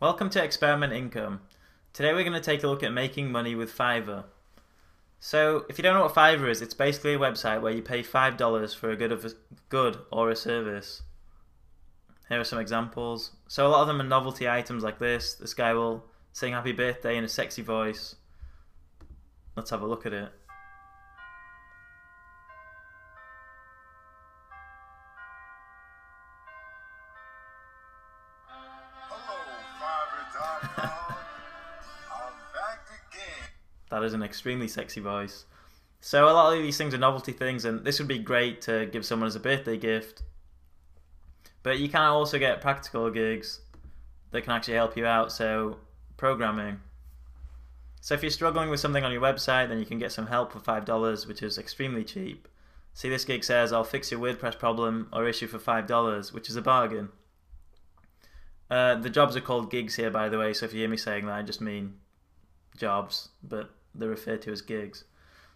Welcome to Experiment Income. Today we're going to take a look at making money with Fiverr. So if you don't know what Fiverr is, it's basically a website where you pay $5 for a good or a service. Here are some examples. So a lot of them are novelty items like this. This guy will sing happy birthday in a sexy voice. Let's have a look at it. That is an extremely sexy voice. So a lot of these things are novelty things, and this would be great to give someone as a birthday gift. But you can also get practical gigs that can actually help you out, so programming. So if you're struggling with something on your website, then you can get some help for $5, which is extremely cheap. See, this gig says, I'll fix your WordPress problem or issue for $5, which is a bargain. The jobs are called gigs here, by the way, so if you hear me saying that, I just mean jobs, but they're referred to as gigs.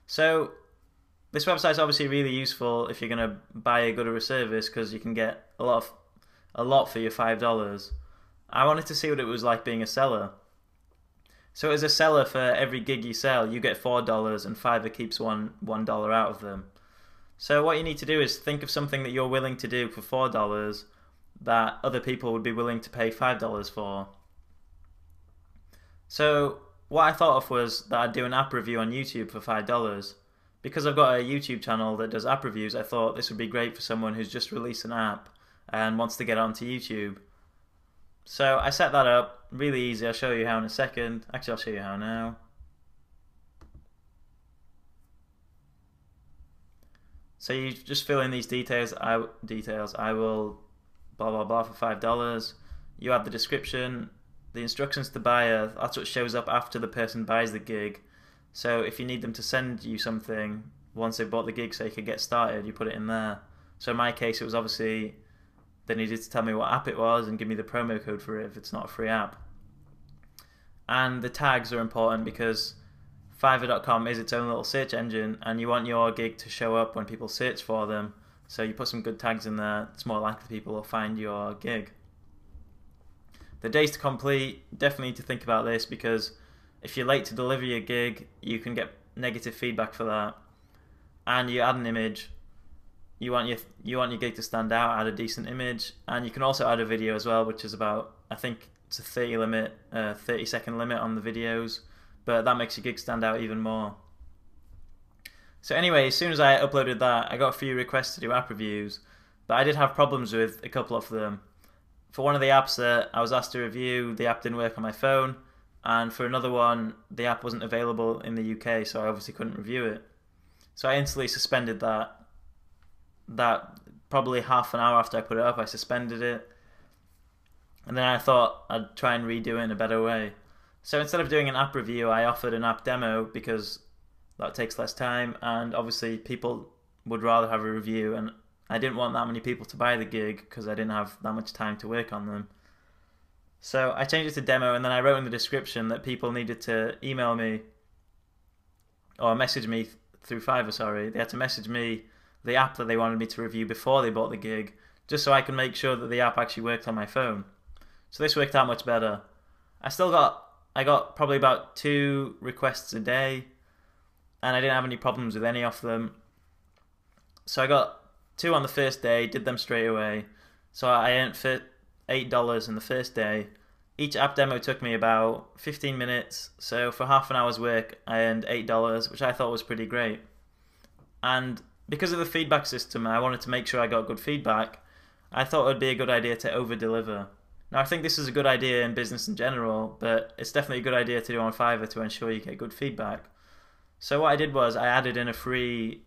So this website is obviously really useful if you're going to buy a good or a service, because you can get a lot for your $5. I wanted to see what it was like being a seller. So as a seller, for every gig you sell, you get $4, and Fiverr keeps $1 out of them. So what you need to do is think of something that you're willing to do for $4 that other people would be willing to pay $5 for. So what I thought of was that I'd do an app review on YouTube for $5. Because I've got a YouTube channel that does app reviews, I thought this would be great for someone who's just released an app and wants to get onto YouTube. So I set that up, really easy. I'll show you how in a second. Actually, I'll show you how now. So you just fill in these details. I will blah blah blah for $5. You add the description. The instructions to buyer, that's what shows up after the person buys the gig. So if you need them to send you something once they've bought the gig so you can get started, you put it in there. So in my case, it was obviously they needed to tell me what app it was and give me the promo code for it if it's not a free app. And the tags are important because Fiverr.com is its own little search engine, and you want your gig to show up when people search for them. So you put some good tags in there, it's more likely people will find your gig. The days to complete, definitely need to think about this, because if you're late to deliver your gig, you can get negative feedback for that. And you add an image. You want your gig to stand out, add a decent image, and you can also add a video as well, which is about, I think it's a 30-second limit on the videos, but that makes your gig stand out even more. So anyway, as soon as I uploaded that, I got a few requests to do app reviews, but I did have problems with a couple of them. For one of the apps that I was asked to review, the app didn't work on my phone, and for another one, the app wasn't available in the UK, so I obviously couldn't review it. So I instantly suspended that. Probably half an hour after I put it up, I suspended it, and then I thought I'd try and redo it in a better way. So instead of doing an app review, I offered an app demo, because that takes less time, and obviously people would rather have a review, and I didn't want that many people to buy the gig because I didn't have that much time to work on them. So I changed it to demo, and then I wrote in the description that people needed to email me or message me through Fiverr, sorry. They had to message me the app that they wanted me to review before they bought the gig, just so I can make sure that the app actually worked on my phone. So this worked out much better. I got probably about 2 requests a day, and I didn't have any problems with any of them. So I got 2 on the first day, did them straight away. So I earned $8 in the first day. Each app demo took me about 15 minutes, so for half an hour's work I earned $8, which I thought was pretty great. And because of the feedback system, I wanted to make sure I got good feedback. I thought it would be a good idea to over-deliver. Now I think this is a good idea in business in general, but it's definitely a good idea to do on Fiverr to ensure you get good feedback. So what I did was I added in a free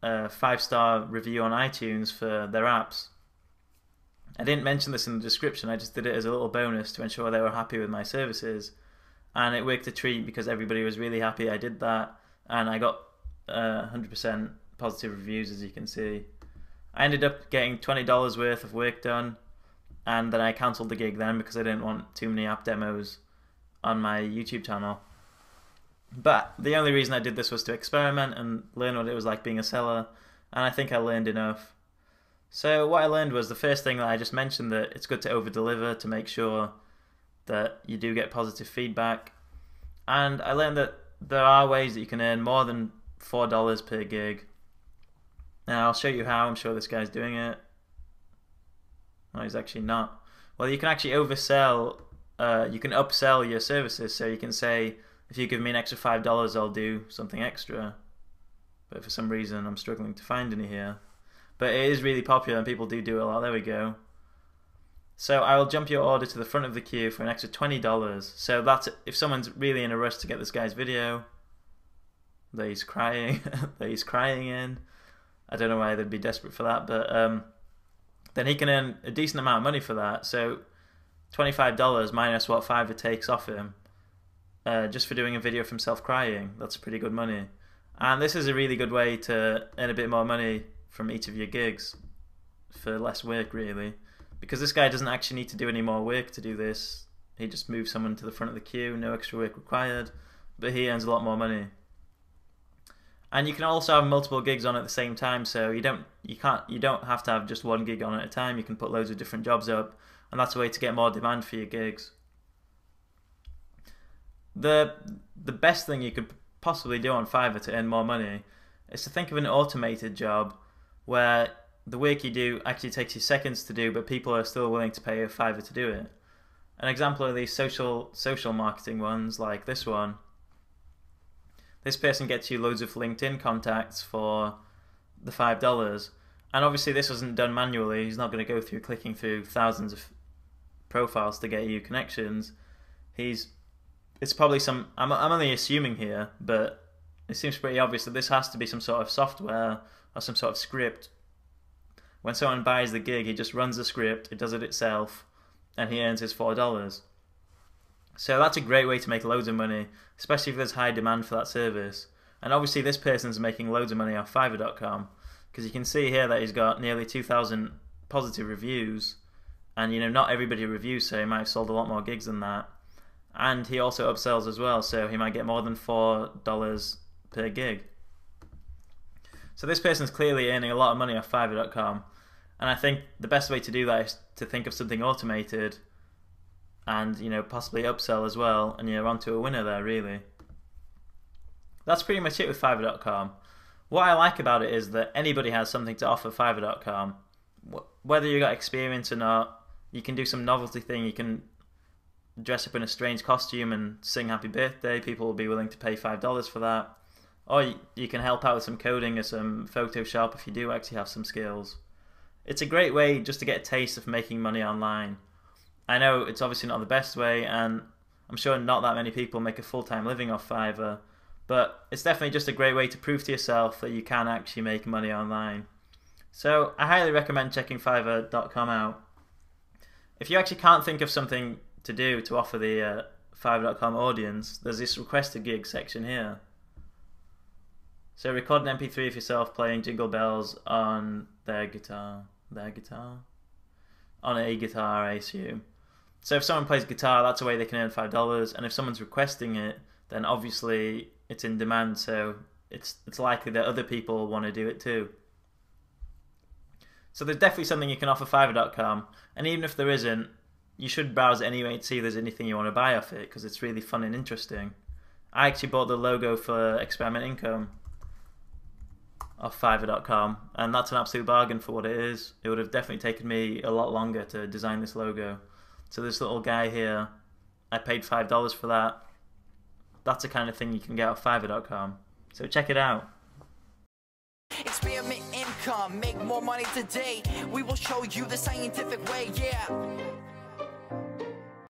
5-star review on iTunes for their apps. I didn't mention this in the description, I just did it as a little bonus to ensure they were happy with my services, and it worked a treat because everybody was really happy I did that, and I got 100% positive reviews, as you can see. I ended up getting $20 worth of work done, and then I cancelled the gig then because I didn't want too many app demos on my YouTube channel. But the only reason I did this was to experiment and learn what it was like being a seller, and I think I learned enough. So what I learned was the first thing that I just mentioned, that it's good to over-deliver to make sure that you do get positive feedback. And I learned that there are ways that you can earn more than $4 per gig. Now I'll show you how. I'm sure this guy's doing it. No, he's actually not. Well, you can actually oversell, you can upsell your services. So you can say, if you give me an extra $5, I'll do something extra. But for some reason, I'm struggling to find any here. But it is really popular and people do it a lot. There we go. So I will jump your order to the front of the queue for an extra $20. So that's if someone's really in a rush to get this guy's video that he's crying, that he's crying in. I don't know why they'd be desperate for that, but then he can earn a decent amount of money for that. So $25 minus what Fiverr takes off him, just for doing a video of himself crying. That's pretty good money. And this is a really good way to earn a bit more money from each of your gigs for less work, really. Because this guy doesn't actually need to do any more work to do this. He just moves someone to the front of the queue, no extra work required, but he earns a lot more money. And you can also have multiple gigs on at the same time, so you don't have to have just one gig on at a time. You can put loads of different jobs up, and that's a way to get more demand for your gigs. The best thing you could possibly do on Fiverr to earn more money is to think of an automated job where the work you do actually takes you seconds to do, but people are still willing to pay a $5 to do it. An example of these social marketing ones, like this one. This person gets you loads of LinkedIn contacts for the $5. And obviously this wasn't done manually. He's not going to go through clicking through thousands of profiles to get you connections. It's probably some, I'm only assuming here, but it seems pretty obvious that this has to be some sort of software or some sort of script. When someone buys the gig, he just runs the script, it does it itself, and he earns his $4. So that's a great way to make loads of money, especially if there's high demand for that service. And obviously this person's making loads of money off Fiverr.com, because you can see here that he's got nearly 2,000 positive reviews, and not everybody reviews, so he might have sold a lot more gigs than that. And he also upsells as well, so he might get more than $4 per gig. So this person's clearly earning a lot of money off Fiverr.com, and I think the best way to do that is to think of something automated and possibly upsell as well, and you're onto a winner there, really. That's pretty much it with Fiverr.com. What I like about it is that anybody has something to offer Fiverr.com. Whether you got experience or not, you can do some novelty thing. You can dress up in a strange costume and sing happy birthday. People will be willing to pay $5 for that. Or you can help out with some coding or some Photoshop if you do actually have some skills. It's a great way just to get a taste of making money online. I know it's obviously not the best way, and I'm sure not that many people make a full-time living off Fiverr, but it's definitely just a great way to prove to yourself that you can actually make money online. So I highly recommend checking Fiverr.com out. If you actually can't think of something to do to offer the Fiverr.com audience, there's this request a gig section here. So record an MP3 of yourself playing Jingle Bells on on a guitar, I assume. So if someone plays guitar, that's a way they can earn $5, and if someone's requesting it, then obviously it's in demand, so it's likely that other people want to do it too. So there's definitely something you can offer Fiverr.com, and even if there isn't, you should browse it anyway to see if there's anything you want to buy off it, because it's really fun and interesting. I actually bought the logo for Experiment Income off Fiverr.com, and that's an absolute bargain for what it is. It would have definitely taken me a lot longer to design this logo. So this little guy here, I paid $5 for that. That's the kind of thing you can get off Fiverr.com. So check it out. Experiment Income, make more money today. We will show you the scientific way, yeah.